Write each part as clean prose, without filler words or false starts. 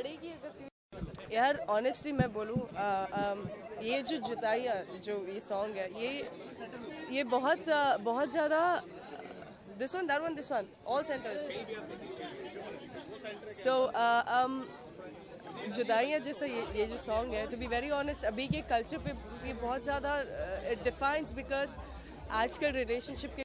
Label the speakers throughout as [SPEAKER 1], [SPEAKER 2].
[SPEAKER 1] पड़ेगी अगर यार ऑनेस्टली मैं बोलूँ ये जो जुदाइयाँ जो ये सॉन्ग है ये बहुत बहुत ज़्यादा this one that one this one all centres so जुदाइयाँ जैसा ये जो सॉन्ग है टू बी वेरी ऑनेस्ट अभी के कल्चर पे ये बहुत ज़्यादा इट डिफाइंस बिकॉज आजकल रिलेशनशिप के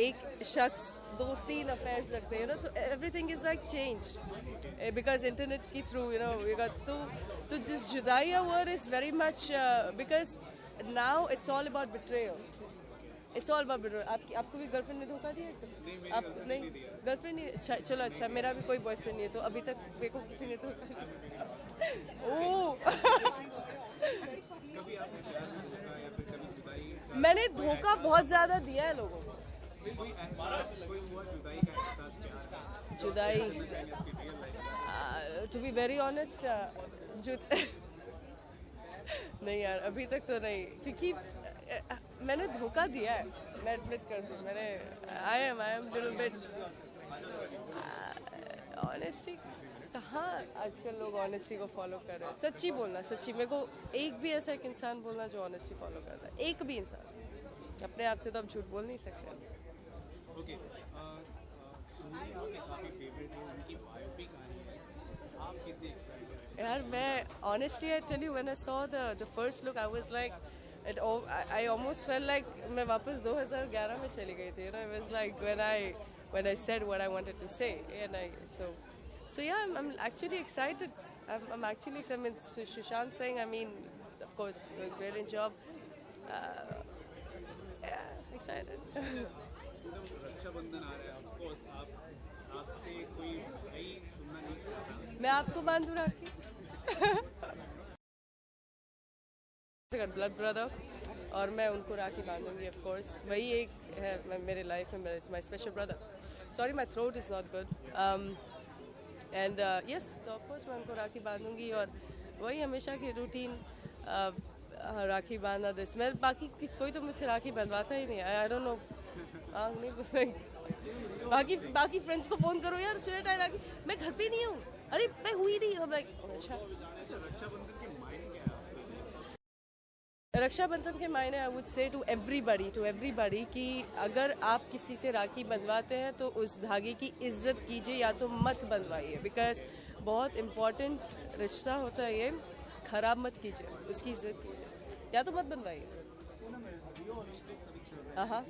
[SPEAKER 1] एक शख्स 2-3 अफेयर्स रखते हैं ना so everything is like changed because internet के through you know we got तो this जुदाइया word is very much because now it's all about betrayal. It's all about betrayal. आपको भी गर्लफ्रेंड ने धोखा दिया? आप नहीं गर्लफ्रेंड नहीं अच्छा चलो अच्छा मेरा भी कोई बॉयफ्रेंड नहीं है तो अभी तक मेरे को किसी ने धोखा मैंने धोखा बहुत ज्यादा दिया है लोगों को जुदाई टू बी वेरी ऑनेस्ट नहीं यार अभी तक तो नहीं क्योंकि मैंने धोखा दिया है मैं एडमिट करती हूँ मैंने I am little bit honesty कहाँ आजकल लोग ऑनेस्टी को फॉलो कर रहे हैं सच्ची बोलना सच्ची मेरे को एक भी ऐसा एक इंसान बोलना जो ऑनेस्टी फॉलो करता है एक भी इंसान अपने आप से तो आप झूठ बोल नहीं सकते यार मैं honestly I tell you when I saw the first look I was like I almost felt like मैं वापस 2011 में चली गई थी you know it was like when I said what I wanted to say and so yeah I'm actually excited I'm actually excited I mean Sushant saying I mean of course doing a brilliant job yeah excited Rakshabandhan आ रहा है of course आपसे कोई भाई सुनना नहीं मैं आपको बांधूं राखी ब्लड ब्रदर और मैं उनको राखी बांधूंगी ऑफ कोर्स वही एक है मेरे लाइफ में my special brother sorry my throat is not good and yes तो ऑफ कोर्स मैं उनको राखी बांधूंगी और वही हमेशा की रूटीन राखी बांधना दिस मैं बाकी कोई तो मुझसे राखी बंधवाता ही नहीं आई डोंट नो बाकी फ्रेंड्स को फ़ोन करो यार सुने टाइम राखी मैं घर पे नहीं हूँ अरे मैं हुई नहीं हम लाइक अच्छा रक्षाबंधन के मायने I would say to everybody कि अगर आप किसी से राखी बंधवाते हैं तो उस धागे की इज्जत कीजिए या तो मत बंधवाइए बिकॉज बहुत इम्पॉर्टेंट रिश्ता होता है ये खराब मत कीजिए उसकी इज्जत कीजिए या तो मत बंधवाइए हाँ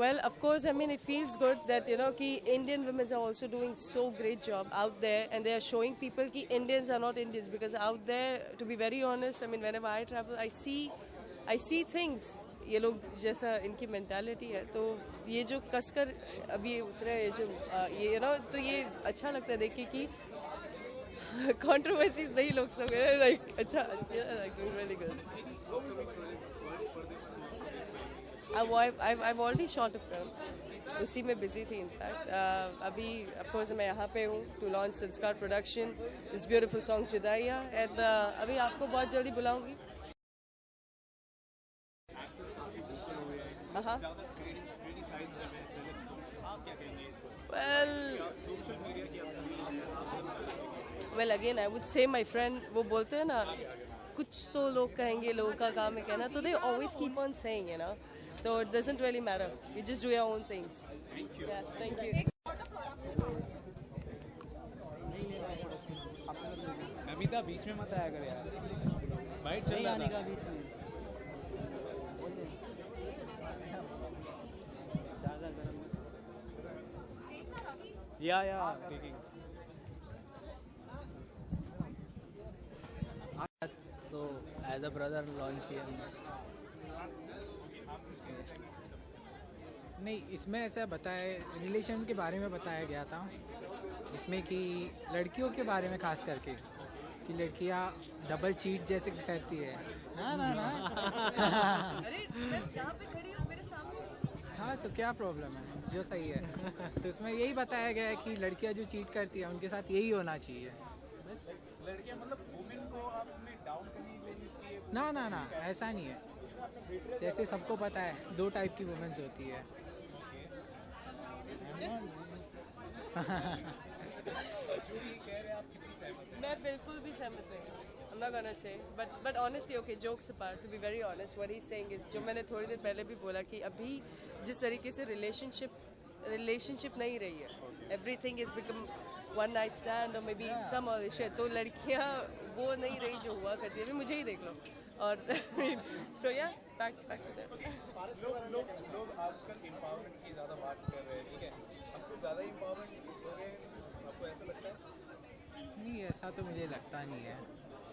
[SPEAKER 1] Well, of course, I mean, it feels good that, you know, ki Indian women are also doing so great job out there and they are showing people ki Indians are not Indians because out there, to be very honest, I mean, whenever I travel, I see things. ये लोग जैसा इनकी mentality है तो ये जो कसकर अभी उतरे जो ये you know, तो ये अच्छा लगता है देख के कि controversies नहीं लोग सब like अच्छा like really good. I've already shot a film. उसी में busy थी इनफैक्ट अभी of course मैं यहाँ पे हूँ to launch संस्कार production this beautiful song जुदाइया and अभी आपको बहुत जल्दी बुलाऊंगी. Well again I would say my friend वो बोलते हैं ना कुछ तो लोग कहेंगे लोगों का काम है कहना तो they always keep on saying you know. So it doesn't really matter. You just do your own things. Thank you. Yeah, thank you.
[SPEAKER 2] Namita बीच में मत आया कर यार. बाइट चल रहा था. बीच में. ज़्यादा गरम. या taking. So as a brother launch किया.
[SPEAKER 3] नहीं इसमें ऐसा बताया रिलेशन के बारे में बताया गया था जिसमें कि लड़कियों के बारे में खास करके कि लड़कियां डबल चीट जैसे करती है ना
[SPEAKER 1] अरे मैं यहाँ पे खड़ी हूँ मेरे सामने
[SPEAKER 3] हाँ तो क्या प्रॉब्लम है जो सही है तो इसमें यही बताया गया है कि लड़कियां जो चीट करती है उनके साथ यही होना चाहिए बस
[SPEAKER 2] लड़कियां मतलब वुमेन को आपने डाउन करने के लिए
[SPEAKER 3] ना ऐसा नहीं है जैसे सबको पता है 2 टाइप की वुमेन्स होती है
[SPEAKER 1] मैं बिल्कुल भी सहमत नहीं हूँ. I'm not gonna say, but honestly, okay, jokes apart, to be very honest, what he's saying is जो मैंने थोड़ी देर पहले भी बोला कि अभी जिस तरीके से relationship नहीं रही है, everything is become one night stand or maybe some other shit, तो लड़कियाँ वो नहीं रही जो हुआ करती है. अभी मुझे ही देख लो. और so yeah, back to that.
[SPEAKER 2] लोग आजकल empowerment की ज़्यादा बात कर रहे हैं, ठीक है? आपको ज़्यादा empowerment हो गए, आपको ऐसा लगता है?
[SPEAKER 3] नहीं, ऐसा तो मुझे लगता नहीं है.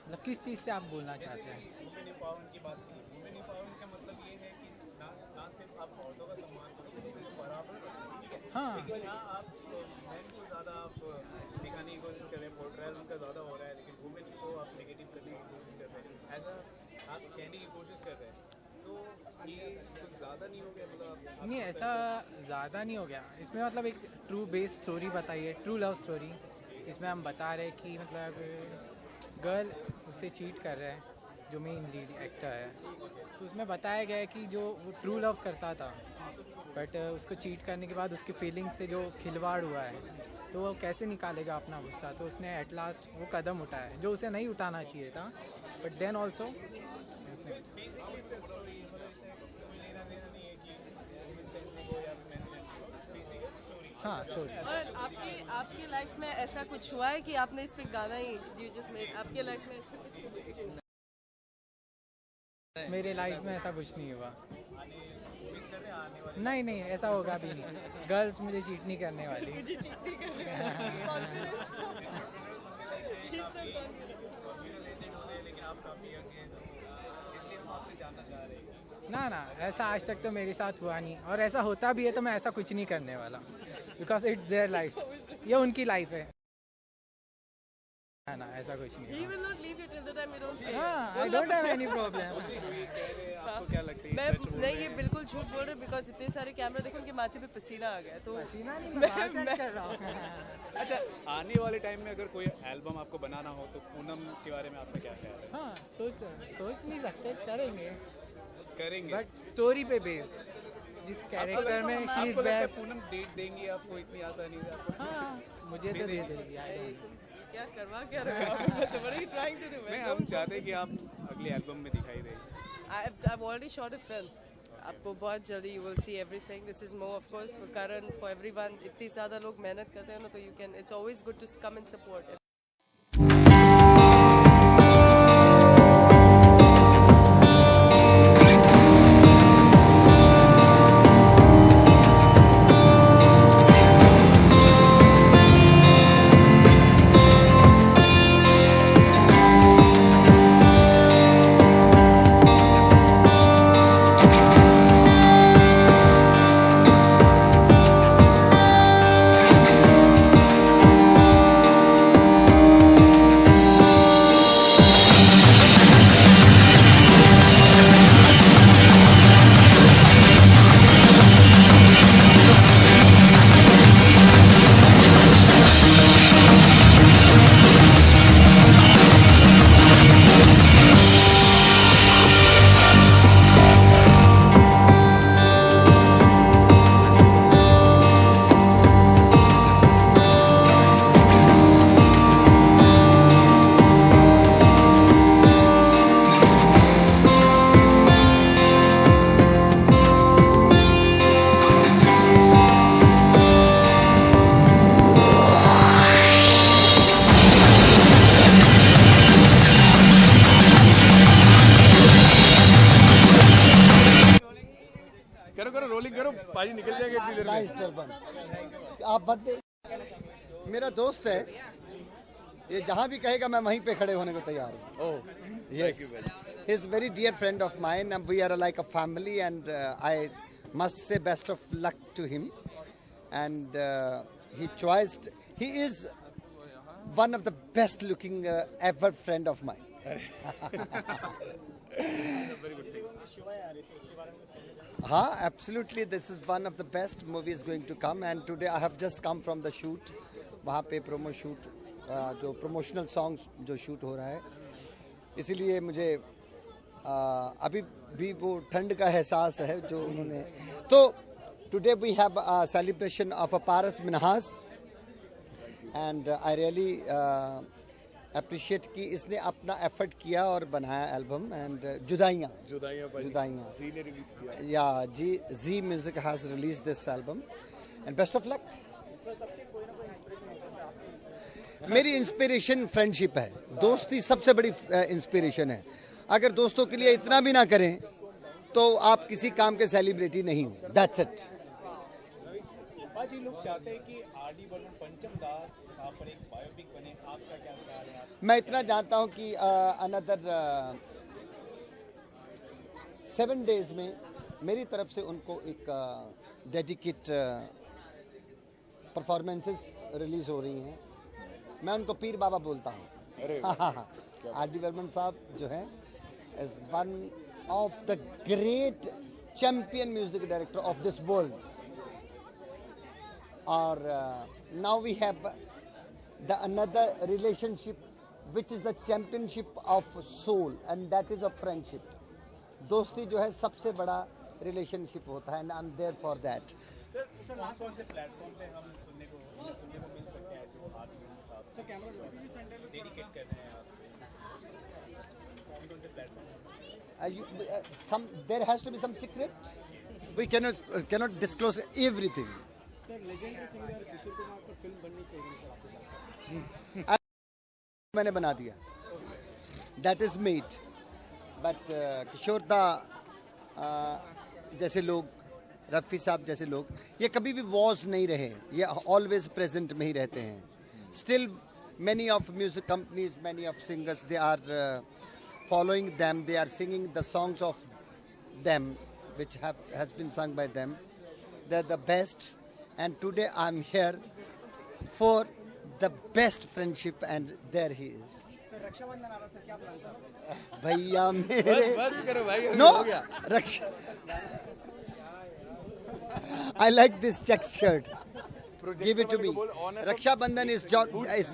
[SPEAKER 3] मतलब किस चीज़ से आप बोलना चाहते हैं?
[SPEAKER 2] वुमेन empowerment की बात की. वुमेन empowerment का मतलब ये है कि ना सिर्फ आप औरतों का सम्मान करो, बराबर, ठीक है?
[SPEAKER 3] हाँ.
[SPEAKER 2] लेकिन हाँ, आप मेन को ज़्यादा आप दिखाने की कोशिश कर रहे हैं, पोर्ट्रेयल उनका ज़्यादा हो रहा है, लेकिन वुमेन को आप नेगेटिव करने की कोशिश कर रहे हैं, ऐसा आप कहने की कोशिश कर रहे हैं. तो ये कुछ ज़्यादा नहीं हो गया? मतलब
[SPEAKER 3] नहीं, ऐसा ज़्यादा नहीं हो गया. इसमें मतलब एक ट्रू बेस्ड स्टोरी बताई है, ट्रू लव स्टोरी. इसमें हम बता रहे हैं कि मतलब गर्ल उससे चीट कर रहा है, जो मेन लीड एक्टर है. तो उसमें बताया गया है कि जो वो ट्रू लव करता था, बट उसको चीट करने के बाद उसकी फीलिंग्स से जो खिलवाड़ हुआ है, तो वो कैसे निकालेगा अपना गुस्सा. तो उसने एट लास्ट वो कदम उठाया जो उसे नहीं उठाना चाहिए था, बट देन ऑल्सो उसने. हाँ, स्टोरी.
[SPEAKER 1] और आपकी लाइफ में ऐसा कुछ हुआ है कि आपने इस पे गाना ही आपके लाइफ में ऐसा कुछ?
[SPEAKER 3] मेरे लाइफ में ऐसा कुछ नहीं हुआ. नहीं, ऐसा होगा भी नहीं. गर्ल्स मुझे चीट नहीं करने वाली.
[SPEAKER 1] मुझे चीट नहीं
[SPEAKER 3] ना, ऐसा आज तक तो मेरे साथ हुआ नहीं, और ऐसा होता भी है तो मैं ऐसा कुछ नहीं करने वाला, बिकॉज इट्स देयर लाइफ. ये उनकी लाइफ है ना, ऐसा कुछ नहीं.
[SPEAKER 1] He will not leave you till the time you don't say.
[SPEAKER 3] हाँ, I don't have any problem.
[SPEAKER 2] आपको क्या लगता है?
[SPEAKER 1] मैं नहीं, ये बिल्कुल झूठ बोल रहे, बिकॉज इतने सारे कैमरा देखो उनके माथे पे पसीना आ गया. तो
[SPEAKER 3] पसीना नहीं, मैं बात चेक कर रहा हूँ.
[SPEAKER 2] अच्छा, आने वाले टाइम में अगर कोई एल्बम आपको बनाना हो तो पूनम के बारे में आपका क्या ख्याल है?
[SPEAKER 3] हाँ, सोच नहीं सकते,
[SPEAKER 2] करेंगे,
[SPEAKER 3] बट स्टोरी पे बेस्ड. जिस कैरेक्टर में she is best.
[SPEAKER 2] Poonam date देंगी आपको इतनी आसानी से? आपको
[SPEAKER 3] हाँ, मुझे तो दे देगी.
[SPEAKER 1] क्या करवा क्या रहे हो? What are you trying to do?
[SPEAKER 2] मैं हम चाहते हैं कि आप अगले एल्बम में दिखाई दें.
[SPEAKER 1] I've already shot a film. आपको बहुत जल्दी you will see everything. This is more of course for Karan, for everyone. इतनी ज़्यादा लोग मेहनत करते हैं ना, तो you can. It's always good to come and support.
[SPEAKER 4] पाजी निकल जाएंगे इतनी देर में। आप बंद, मेरा दोस्त है ये, जहाँ भी कहेगा मैं वहीं पे खड़े होने को तैयार हूँ। Oh yes, he is very dear friend of mine and we are like a family and I must say best of luck to him and he is one of the best looking ever friend of mine. हाँ, absolutely, this is one of the best movies going to come and today I have just come from the shoot. वहाँ पे promo shoot, जो promotional song जो shoot हो रहा है, इसीलिए मुझे अभी भी वो ठंड का एहसास है जो उन्होंने। तो Today we have a celebration of a Paras Minhas, and I really appreciate कि इसने अपना effort किया और बनाया album and जुदाइयाँ
[SPEAKER 5] जी ने रिलीज किया।
[SPEAKER 4] Yeah, Z Music has released this album and best of luck. मेरी इंस्पिरेशन फ्रेंडशिप है, दोस्ती सबसे बड़ी इंस्पिरेशन है। अगर दोस्तों के लिए इतना भी ना करें तो आप किसी काम के सेलिब्रिटी नहीं हो। That's it.
[SPEAKER 2] बाजी लोग चाहते हैं कि आर.डी. बर्मन पंचम दास साहब पर एक बायोपिक बने, आपका क्या ख्याल है?
[SPEAKER 4] मैं इतना जानता हूं कि अनदर 7 days में मेरी तरफ से उनको एक डेडिकेट परफॉर्मेंसेस रिलीज हो रही हैं। मैं उनको पीर बाबा बोलता हूँ। आर.डी. बर्मन साहब जो है is one of the great champion music director of this world, और now we have the another relationship which is the championship of soul and that is a friendship. दोस्ती जो है सबसे बड़ा रिलेशनशिप होता है and I am there for that.
[SPEAKER 2] Sir कौन से प्लेटफॉर्म पे हम सुनने को मिल सकते हैं जो आर.डी. बर्मन साहब सर कैमरा डेडिकेट कर रहे हैं आप? कौन से platform?
[SPEAKER 4] There has to be some secret. We cannot disclose everything.
[SPEAKER 6] Sir legendary singer Kishore Kumar पर फिल्म बननी चाहिए सर आपके साथ?
[SPEAKER 4] मैंने बना दिया, दैट इज मेड, बट किशोर दा जैसे लोग, रफ़ी साहब जैसे लोग, ये कभी भी वॉज नहीं रहे, ये ऑलवेज प्रेजेंट में ही रहते हैं। Still many of music companies, many of singers, they are following them, they are singing the songs of them which has been sung by them. They're the best, and today I'm here for the best friendship, and there he is.
[SPEAKER 6] Sir Rakshabandhan आ रहा sir, क्या plan sir?
[SPEAKER 4] भैया मेरे
[SPEAKER 5] बस करो भाई,
[SPEAKER 4] no
[SPEAKER 5] हो गया।
[SPEAKER 4] रक्षा I like this check shirt. Give it to me. Raksha Bandhan is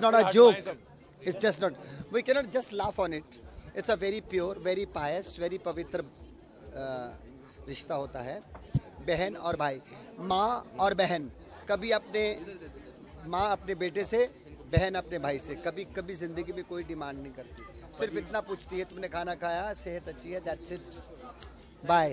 [SPEAKER 4] not a joke. It's just not. We cannot just laugh on it. It's a very pure, very pious, very पवित्र रिश्ता होता है। बहन और भाई, माँ और बहन, कभी माँ अपने बेटे से, बहन अपने भाई से कभी जिंदगी में कोई डिमांड नहीं करती, सिर्फ इतना पूछती है तुमने खाना खाया, सेहत अच्छी है, दैट्स इट, बाय।